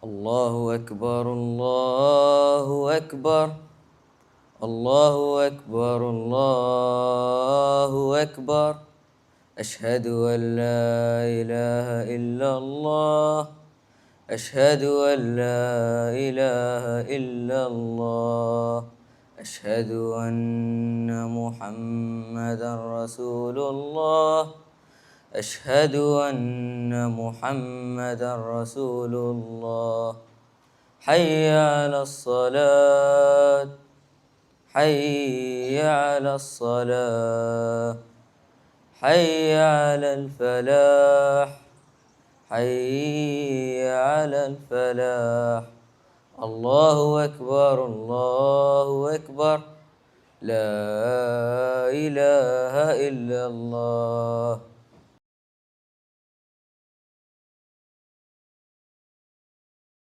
الله أكبر الله أكبر الله أكبر الله أكبر أشهد أن لا إله إلا الله أشهد أن لا إله إلا الله أشهد أن محمدا رسول الله أشهد أن محمدا رسول الله حي على الصلاة حي على الصلاة حي على الفلاح حي على الفلاح الله أكبر الله أكبر لا إله إلا الله.